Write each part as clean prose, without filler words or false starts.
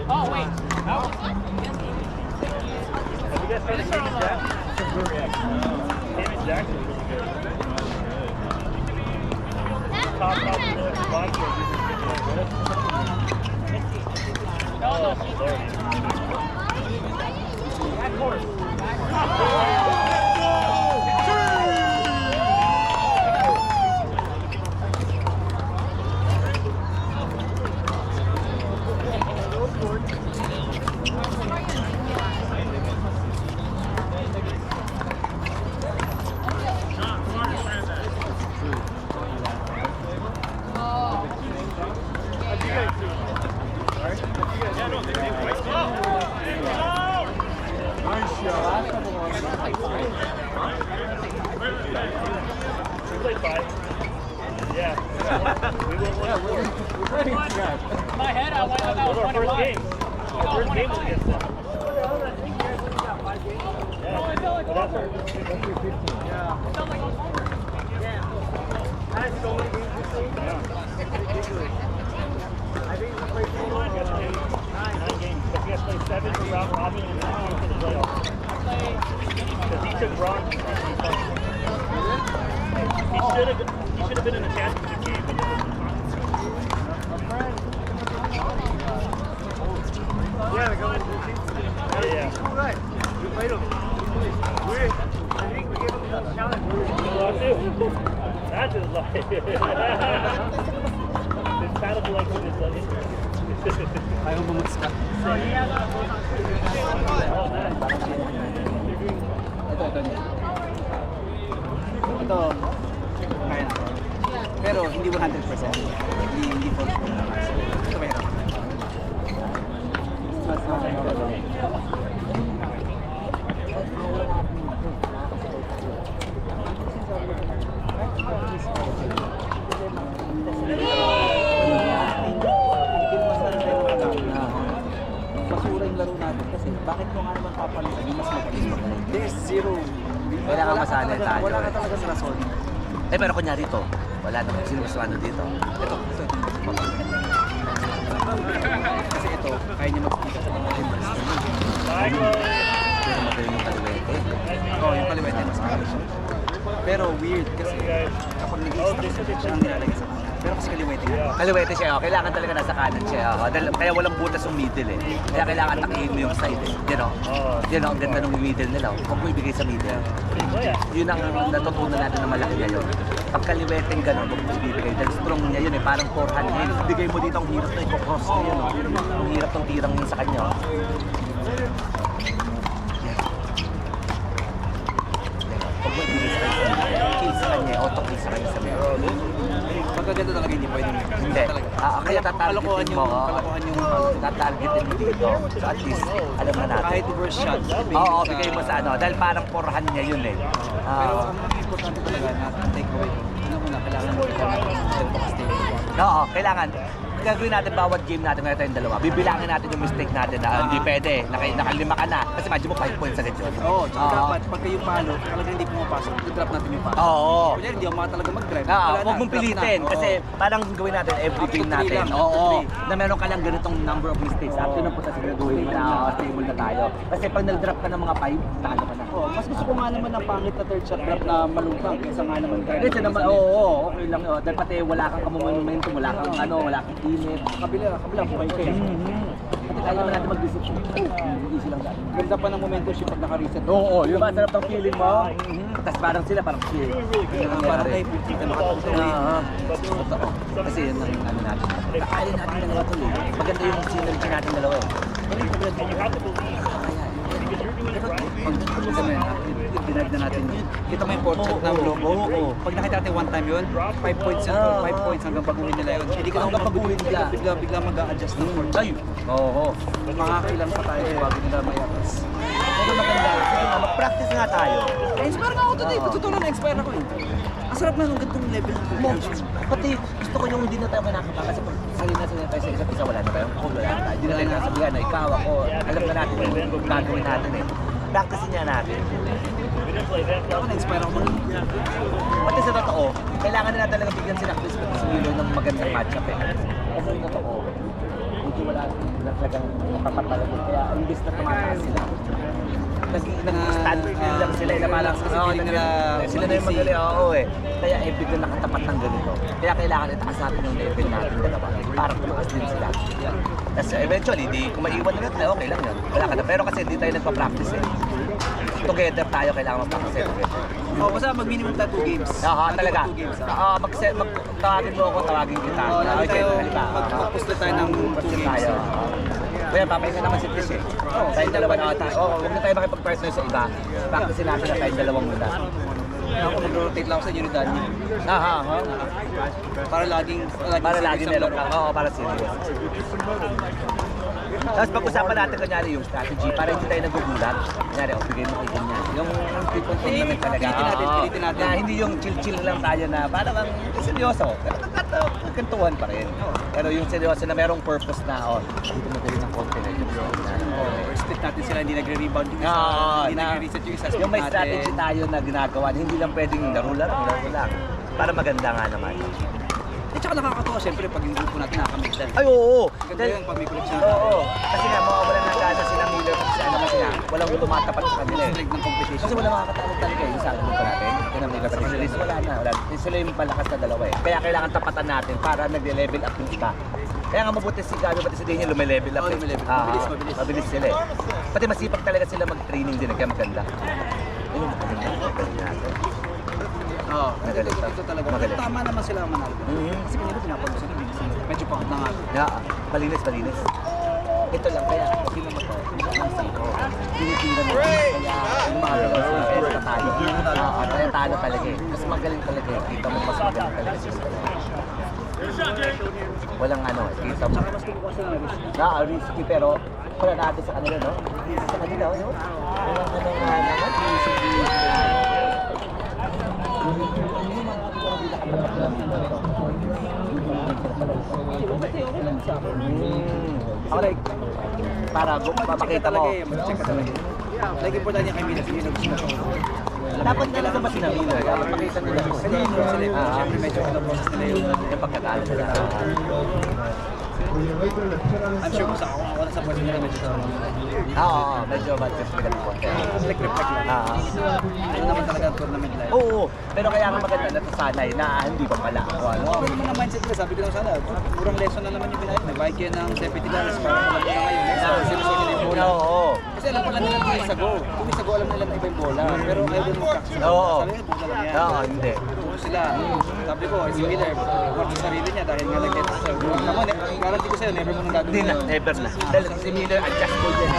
Oh, wait. Have you guys tried the Cayman Jack? Cayman Jack is really good. Top vodka. No, there. Of course. My head, I went out. Our first game. Our first game was against them. Seven for round robin and 9 for the playoffs. Because he took bronze. He should have been in the championship game. Yeah, they're going to the team. Yeah. Good. We played them. I think we gave them a challenge. That is like it's kind of like what it's like. Ayaw bumagsak. Ito, kaya na. Pero hindi 100%. Hindi full. Ito meron. Basura yung laro natin kasi bakit mo nga naman papalitan yung mas magaling? There's zero. Kailangan masanay tayo. Wala ka talaga sa rason. Eh pero kunyari dito, wala naman. Sino gusto ano dito? Ito. Kasi ito, kaya niya magpita sa mga members. Pero magaling yung kaliwete. Oo, yung kaliwete mas magaling siya. Pero weird kasi kapag nag-i-stop siya ang nilalagay sa kanan. Pero kasi kaliwete nga. Kaliwete siya, oh. Kailangan talaga nasa kanan siya. Oh. Kaya walang butas yung middle eh. Kaya kailangan takihin mo yung side eh. You know? Ang ganda ng middle nila. Huwag mo ibigay sa middle. Yun ang natutunan natin na malaki ngayon. Pag kaliweteng gano'n, huwag mo ibigay. Dahil strong niya yun eh, parang forehand niya. Ibigay mo dito ang hirap na i-cross na yun. Oh. Ang hirap ng tirang yun sa kanya. Oh. Huwag mo ibigay sa kanya. Kill sa kanya, auto-kill sa kanya sa meron. Pagka ganito talaga hindi pwede. Hindi. Kaya tatargetin mo. Kalokohan yung Tatargetin mo dito. So at least, alam na natin. kahit reverse shot. Oo, bigay mo sa ano. Dahil parang forehand niya yun eh. Pero ang importante talaga na take away. Una, kailangan mo Oo, kailangan. Gagawin natin bawat game natin ngayon tayong dalawa. Bibilangin natin yung mistake natin na hindi pwede. Nakalima ka na. Kasi imagine mo 5 points agad yun. Oo, tsaka dapat pagka yung palo, talaga hindi pumapasok. I-drop natin yung palo. Oo. Kunyari, hindi ako talaga mag-drive. Huwag mong pilitin. Kasi parang gawin natin every game natin. Oo. Na meron ka lang ganitong number of mistakes. After nung punta siguraduhin mo na stable na tayo. Kasi pag nag-drop ka ng mga 5, talo ka na. Mas gusto ko nga naman ng pangit na third shot drop na malungkang kaysa nga naman drive. Kasi naman, oo, okay lang yun. Dahil pati wala kang momentum, wala kang init. Kabila, buhay kayo. Kasi kaya naman natin mag-discipline. Easy lang dahil. Ganda pa ng momentum pag naka-reset. Oo, yung ba, sarap ng feeling mo. Tapos parang sila, parang chill. Parang tayo, kita makatuloy. Totoo. Kasi yun ang ano natin. Kakain natin dalawa tuloy. Maganda yung synergy natin dalawa eh. Pero yung Dinag na natin yun. Kita mo yung port shot ng Lobo? Oo. Pag nakita natin one time yun, 5 points yun. 5 points hanggang pag-uwi nila yun. Hindi ka Hanggang pag-uwi nila. Bigla mag-a-adjust ng port. Ay! Oo. Makakilang pa tayo kung wag nila mayakas. Pero maganda. Mag-practice nga tayo. Na-inspire nga ako today. Totoo na na-inspire ako eh. Ang sarap na nung gantong level. Pati gusto ko yung hindi na tayo manakapa kasi pag salina tayo sa isa't isa, wala na tayo. Kung wala na tayo. Hindi na tayo nasabihan na ikaw, ako. Alam na natin yung gagawin natin eh. Practice niya natin. Ako na-inspire ako. Pati sa totoo, kailangan nila talaga bigyan sila Chris at Milo ng magandang matchup eh. Kasi sa totoo, hindi wala talagang nakapatalaga. Kaya imbis na tumataas sila. Nag-stand still lang sila na parang sila na yung magaling. Oo eh. Kaya every na nakatapat ng ganito. Kaya kailangan itaas natin yung level natin dalawa para tumaas din sila. Tapos eventually, kung maiwan na natin, okay lang yun. Wala ka na. Pero kasi hindi tayo nagpa-practice eh. Together tayo, kailangan mag-practice together. Oo, basta mag-minimum tayo 2 games. Oo, talaga. 2 games. Tawagin mo ako, tawagin kita. Oo, lagi Okay, tayo, halika. mag-push tayo ng 2 games. Tayo. Kaya papahinga naman si Chris eh. Tayong dalawa na tayo. Oo, huwag na tayo makipag-partner sa iba. Practice natin na tayong dalawang muna. Ako mag-rotate lang ako sa unidad niya. Para laging meron ka. Oo, para serious. Tapos pag-usapan natin kanyari yung strategy para hindi tayo nagugulat. Kanyari, bigay mo kay ganyan. Yung people tournament talaga. Pilitin natin. Na hindi yung chill-chill lang tayo na parang seryoso. Pero nagkantuhan pa rin. Pero yung seryoso na merong purpose na, dito magaling ng confident yung Respect natin sila, hindi nagre-rebound yung isa. Hindi nagre-reset yung isa. Yung may strategy tayo na ginagawa, hindi lang pwedeng laro lang. Para maganda nga naman. At saka nakakatawa siyempre pag yung grupo natin nakakamigdan. Ay, oo. Ganda yun pag may connection. Oo. Kasi nga, mawawalan ng gana sila Miller kasi ano kasi nga, walang tumatapat sa kanila eh. Strict ng competition. Kasi wala makakatalo talaga eh, yung sa grupo natin. Kaya naman yung specialist, wala na. Sila yung malakas na dalawa eh. Kaya kailangan tapatan natin para nag-level up yung iba. Kaya nga mabuti si Gabi, pati si Daniel, lumilevel up. Lumilevel. Mabilis sila eh. Pati masipag talaga sila mag-training din, kaya maganda. Ayun, magaling natin. Oo. Magaling. Ito talaga. Magaling. Tama naman sila manalo. Kasi kanina pinapagod sila. Medyo pakot na nga. Malinis. Ito lang, kaya okay naman to. Tinitira mo. Kaya yung mga dalawa sa best tayo. Kaya talo talaga eh. Mas magaling talaga eh. Kita mo mas magaling talaga siya. Walang kita mo. Mas kumukuha sila ng risk. Risky pero wala natin sa kanila, no? Sa kanila, no? Ako like, para mapakita mo. Check ka talaga. Like important niya kay Mila. Dapat talaga ba sila Mila? Dapat makita nila ko. Kasi yun sila. Siyempre medyo alam mo sila yung pagkakala nila. I'm sure kung wala sa pwede nila medyo sa medyo bad kasi ganun po. reflect lang. Ano naman talaga tournament life. Oo, pero kaya nga maganda na sanay na hindi pa pala ako. Pero yung mga mindset nila, sabi ko lang sana, murang lesson na naman yung binayad. Nag-buy kayo ng $70 para malaki na ngayon. Seryoso nila yung bola. Oo. Kasi alam pala nila 2 weeks ago. 2 weeks ago alam nila na iba yung bola. Pero ayaw din mag-practice. Oo. Sabi nila, bola lang yan. Oo, hindi. Tuto sila. Sabi ko, si Miller, work sa sarili niya dahil nga nag-get sa naman, guarantee ko sa'yo, never mo nang gagawin. Hindi na, never na. Dahil si Miller adjustable din.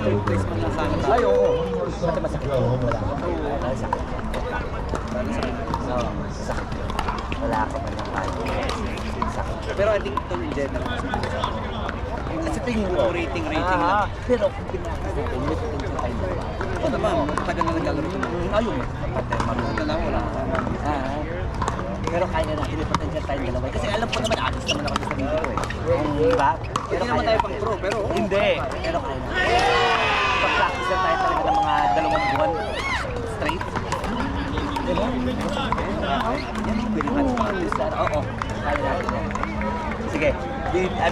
Replacement lang sana tayo. Ay, oo. Pati masakit. Wala. Sakit. Sakit. Wala ka man ng tayo. Sakit. Pero I think ito in general. Kasi tingin ko. Rating lang. Pero kung pinakas natin, may potential tayo. Oo naman, matagal na naglalaro ito. Ayun. Patay marunong. Wala, wala. Pero kaya natin, may potential tayong dalawa. Kasi alam ko naman, alis naman ako sa video eh. Diba? Hindi naman tayo pang pro, pero Hindi. Pero kaya natin. Pag-practice lang tayo talaga ng mga 2 buwan straight. Diba? Yan yung pinaka-practice lang. Oo. Kaya natin yan. Sige.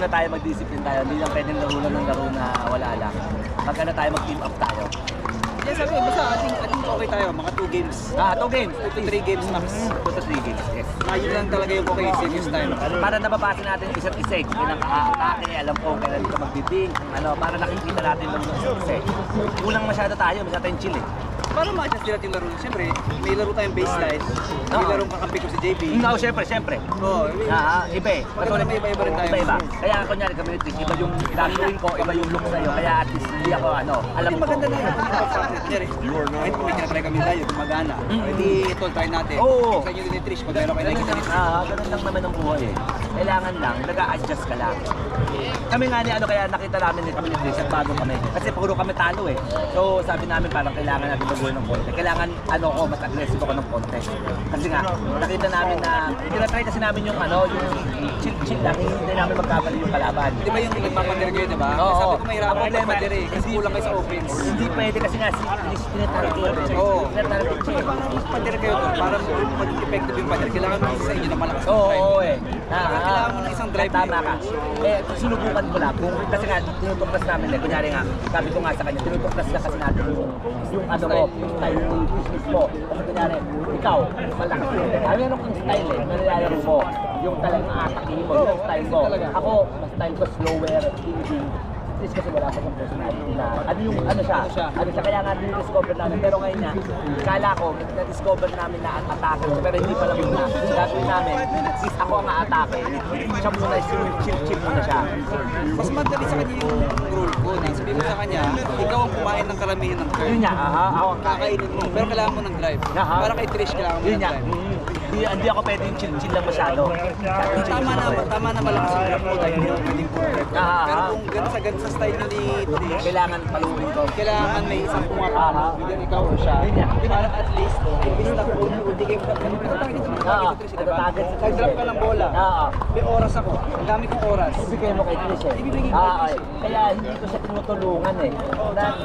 Tayo, mag-discipline tayo. Hindi lang pwedeng laro lang ng laro na wala lang. Pag tayo, mag-team up tayo. Kaya sabi ko, basta ating okay tayo, mga 2 games. 2 games. 2 to 3 games max. 2 to 3 games, yes. Ayun lang talaga yung okay, serious time. Para nababasa natin isa't isa, kailang atake, alam ko kailan ka magbibing, para nakikita natin ng isa't isa. Kulang masyado tayo, masyado tayong chill eh. Para ma-adjust nila yung laro. Siyempre, may laro tayong baseline. May Oo. larong kakampi ko si JB. No, syempre. Oo, Iba eh. Maganda may iba-iba rin tayo. Iba. Kaya kunyari kami ni Trish, iba yung gagawin ko, iba yung look sa'yo. Kaya at least hindi ako alam ko. maganda na yun. Kunyari, kahit kung may kinatry kami tayo, gumagana. Hindi ito, try natin. Oo. Sa inyo din ni Trish, pag meron kayo nakikita ni Trish. Ganun lang naman ang buhay eh. Kailangan lang, nag-a-adjust ka lang. Kami nga ni kaya nakita namin ni kami ni Trish at bago kami. Kasi puro kami talo eh. So sabi namin parang kailangan natin baguhin ng konti. Kailangan mas aggressive ako ng konti. Kasi nga, nakita namin na, tinatry kasi namin yung yung chill lang, hindi namin magkabali yung kalaban. Di ba yung nagpapadir kayo, di ba? Oo. Sabi ko mahirapan Ang kayo problema, magpadir eh. Kasi kulang kayo sa offense. Hindi pwede kasi nga, tinatarget ko eh. Oo. Tinatarget ko eh. Paano padir kayo doon? Para maging effective yung padir, kailangan mo sa inyo na malakas ang Oo, drive. oo eh. Kailangan mo ng isang drive. Tama ka. Sinubukan ko lang. Kasi nga, tinutuklas namin eh. Kunyari nga, sabi ko nga sa kanya, tinutuklas na kasi natin yung yung style ng business mo. Kasi kunyari, ikaw, malakas yun. Meron kang style eh, nalalaro mo. Yung talagang atakin mo, yung style mo. Ako, mas style ko slower, thinking. At kasi wala pa ng personality na ano siya, kaya nga discover namin. Pero ngayon nga, kala ko, na-discover namin na ang atake, pero hindi pala muna. Gagawin namin, is ako ang atake. Siya muna, chill muna siya. Mas madali sa kanya yung role ko. Sabi mo sa kanya, ikaw ang kumain ng karamihan ng curve. Yun nga, ako ang Kakainin mo. Pero kailangan mo ng drive. Para kay Trish, kailangan mo Yun ng nga, drive. hindi ako pwedeng chill lang masyado. Tama na malakas yung grab mo dahil hindi ako pwedeng full curve. Pero kung ganun sa style ni Trish, Kailangan paluin ko. kailangan may isang pumapalo. Either ikaw o siya. Yun nga. Para at least, imbis na kung hindi kayo target mo Trish, diba? Target sa Trish. Nag-drop ka ng bola. May oras ako. Ang dami kong oras. Ibigay mo kay Chris eh. Ibibigay ko kay Chris eh. Kaya hindi ko siya tinutulungan eh.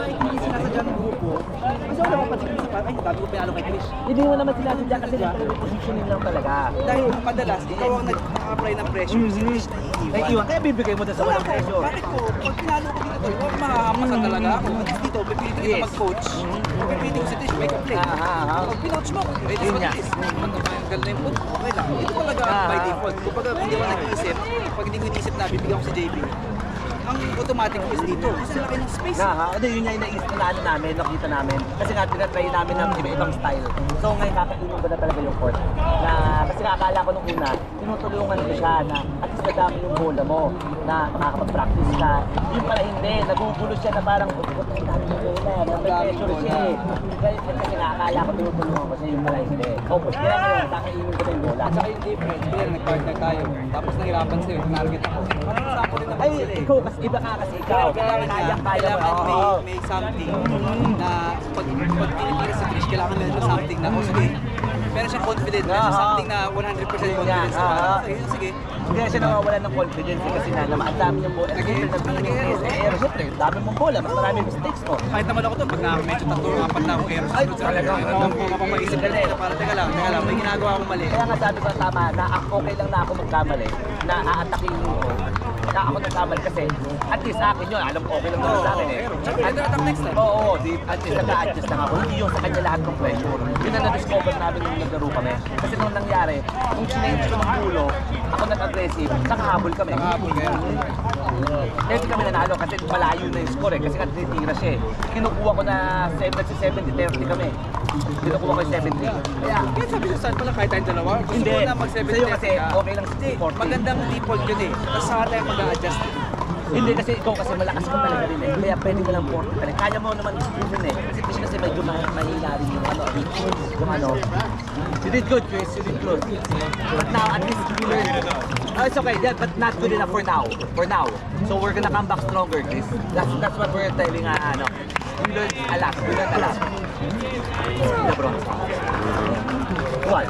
Hindi sinasadya ng grupo. Kasi wala ko pansin sa parang, ay, dami ko pinalo kay Trish. Hindi mo naman sinasadya kasi positioning lang talaga. Dahil madalas, ikaw ang nag-apply ng pressure. Si Trish naiiwan. Naiiwan, kaya bibigay mo din sa Wala walang ko. pressure. Bakit ko? Pag pinalo ko dito, huwag makakamasan talaga ako. At least dito, pipili ko Yes. mag-coach. Pipili ko si Trish, make a play. Pag pinouch mo, ready Yun sa nga. Trish. Matanggal na yung foot, okay lang. Ito talaga by default. Kapag hindi ko nag-iisip, pag hindi ko inisip na, bibigyan ko si JB. Ang automatic is dito. Kasi laki ng space. Yun nga yung namin, nakita namin. Kasi nga, tinatry namin ng iba-ibang style. So ngayon, kakainin ko na talaga yung court. Kasi nga, akala ko nung una, tinutulungan ko siya na at least madami yung bola mo na makakapag-practice ka. Yung pala hindi, nagugulo siya na parang, ang dami yung bola, may pressure siya eh. Kasi nga, akala ko tinutulungan ko siya, yung pala hindi. Focus, kaya ngayon, kakainin ko na yung bola. At saka yung difference, player, nag-partner tayo. Tapos nahirapan sa'yo, tinarget ako. Parang sample din naman Ay, sila eh. ikaw kasi iba ka kasi ikaw. Kaya mo. May something na pag tinitira sa Trish, kailangan meron siya something na, sige, meron siyang confident, meron siyang something na 100% confidence. Sige. Kaya siya nawawalan ng confidence kasi na ang dami niyang bola. Siyempre, nabigyan sa air. Siyempre, dami mong bola, mas marami mistakes mo. Kahit naman ako to, pag medyo 3-4 na akong errors. Ay, talaga. Mapapaisip na para teka lang, may ginagawa akong mali. Kaya nga sabi ko tama na okay lang na ako magkamali, na aatakin ko, na ako nagkamali kasi at least sa akin yun, alam ko okay lang naman sa akin eh. Attack next time. Oo, at least nag-a-adjust lang ako. Hindi yung sa kanya lahat ng pressure. Yun na na-discover namin nung naglaro kami. Kasi nung nangyari, nung sinench ko ng ulo, ako nag-aggressive, nakahabol kami. Nakahabol kayo. Kaya hindi kami nanalo kasi malayo na yung score eh. Kasi nga tinitira siya eh. Kinukuha ko na 70-30 kami. Kinukuha ko yung 70. Kaya sabi sa saan pala kahit tayong dalawa, gusto Hindi. ko na mag-70. Sa'yo kasi okay lang sa 40. Magandang default yun eh. Tapos saka tayo mag-a-adjust. Hindi kasi ikaw kasi malakas ka talaga rin eh. Kaya pwede mo lang 40 talaga. Kaya mo naman yun eh. Kasi medyo mahina rin yung ano. You did good, Chris. You did good. But now, at least you learned. It's okay, yeah, but not good enough for now. For now. So we're gonna come back stronger, Chris. That's what we're telling, We learned a lot. We learned a lot. Yeah, bro. What?